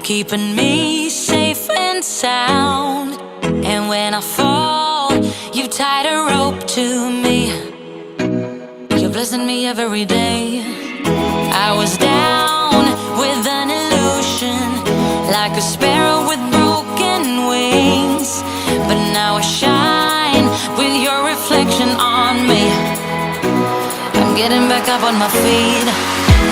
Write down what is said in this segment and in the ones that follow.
keeping me safe and sound. And when I fall, you tied a rope to me. You're blessing me every day. I was down with an illusion, like a sparrow with broken wings. But now I shine with your reflection on me. I'm getting back up on my feet.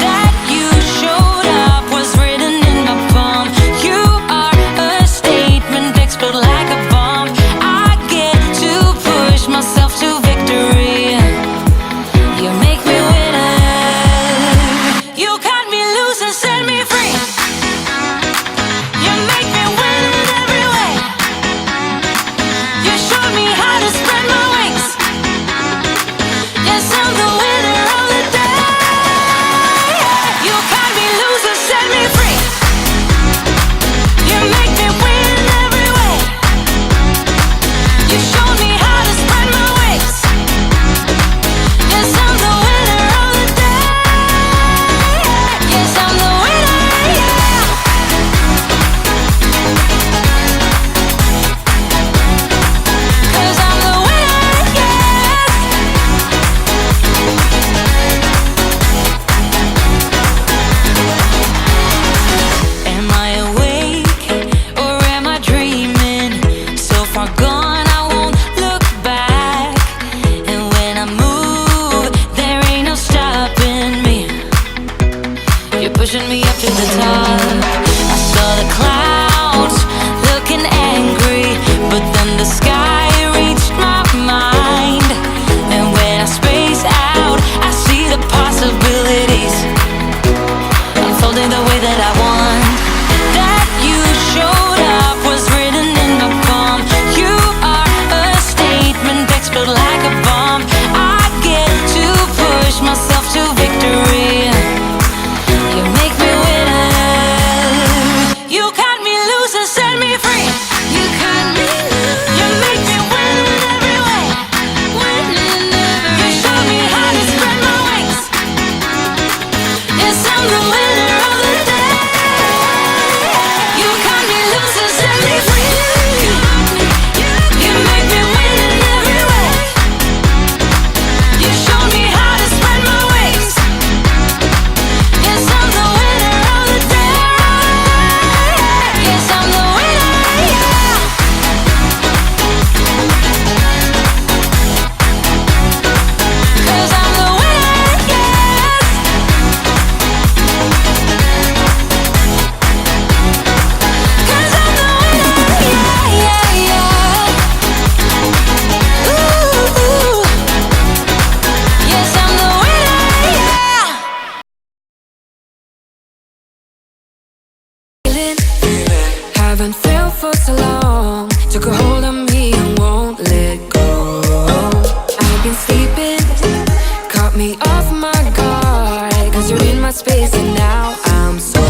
That you showed up was written in my palm. You are a statement, explode like a bomb. I get to push myself to victory. You make me winner. You cut me loose and set me free. You make me win in every way. You showed me how to spread my wings. Yes, I'm the winner of the day. You cut me loose and set me free. You make me win in every way. You showed me how to spread my wings. Yes, I'm the winner of the day. Yes, I'm the winner, yeah. 'Cause I'm the winner, yes. Am I awake or am I dreaming? So far gone, I won't look back. And when I move, there ain't no stopping me. You're pushing me up to the top. I saw the clouds looking angry, but then the sky reached my mind. And when I space out, I see the possibilities unfolding the way that I want. That you showed up was written in my palm. You are a statement, explode like a bomb. I get to push myself to victory. You make me winner. You cut me loose and set me free. You cut me loose. You make me win in every way. Win in every way. You show me how to spread my wings. Yes, I'm the winner of the day. You cut me loose and set me free. You make me win in every way. You show me how to spread my wings. Yes, I'm the winner of the day. Yes, I'm the winner, yeah. 'Cause I'm the winner, yes. 'Cause I'm the winner, yeah, yeah, yeah. Ooh, yes, I'm the winner, yeah. Haven't felt for so long. Took a hold of me and won't let go. I've been sleeping, caught me off my guard. 'Cause you're in my space and now I'm so.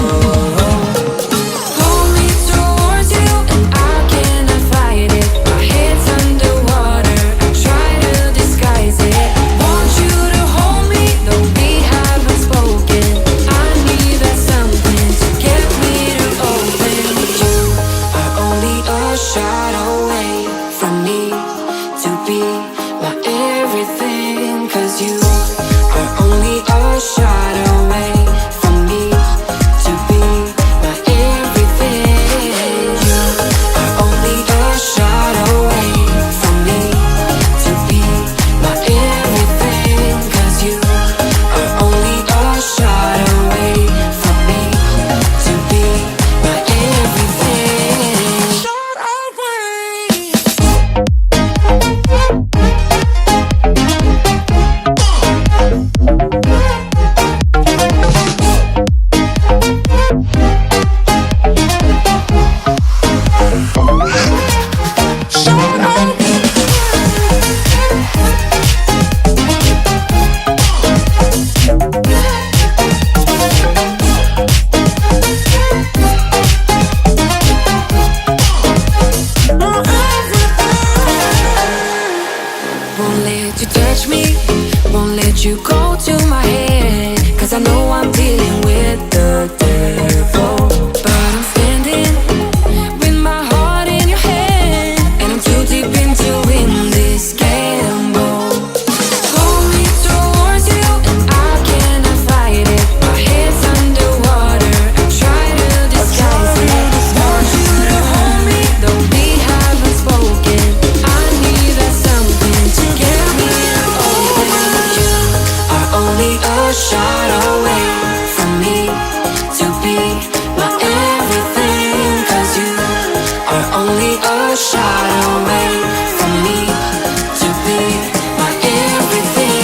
Pull me towards you and I cannot fight it. My head's underwater, I try to disguise it. Want you to hold me, though we haven't spoken. I need that something to get me to open. You are only a shot away from me to be my everything. 'Cause you are only a shot away from me to be my everything. You are only a shot away from me to be my everything. 'Cause you are only a shot away from me to be my everything. Shot away. Won't let you touch me, won't let you go to my head. 'Cause I know I'm dealing with the devil, but I'm standing a shot away from me to be my everything. 'Cause you are only a shot away from me to be my everything.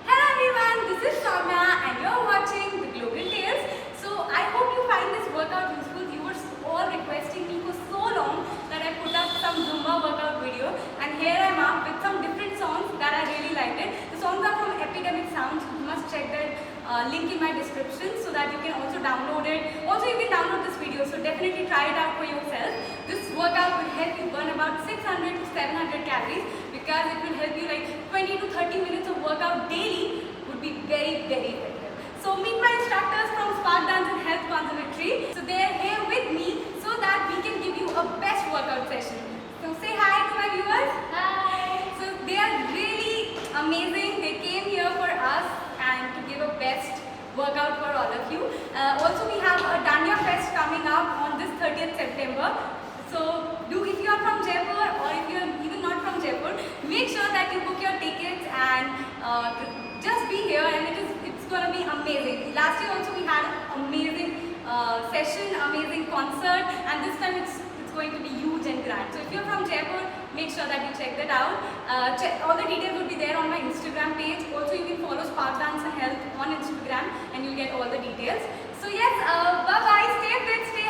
Hello everyone, this is Somya and you're watching the glories. So I hope you find this workout useful. You were all requesting me for so long that I put up some Zumba workout video, and here I am up with some different songs that I really liked it. The songs are from Epidemic Sounds. You must check that link in my description so that you can also download it. Also you can download this video, so definitely try it out for yourself. This workout will help you burn about 600 to 700 calories because it will help you like 20 to 30 minutes of workout daily would be very effective. So meet my instructors from Spark Dance and Health Conservatory. So they are here with me so that we can give you a best workout session. So say hi to my viewers. Hi. So they are really amazing. They came here for us and to give a best workout for all of you. Also we have a Danya Fest coming up on this 30th September. So if you are from Jaipur or if you are even not from Jaipur, make sure that you book your tickets and just be here, and it's going to be amazing. Last year also we had an amazing session, amazing concert, and this time it's going to be huge and grand. So if you're from Jaipur, make sure that you check that out. All the details will be there on my Instagram page. Also you can follow Spark Dance and Health on Instagram and you'll get all the details. So yes, bye bye, stay fit, stay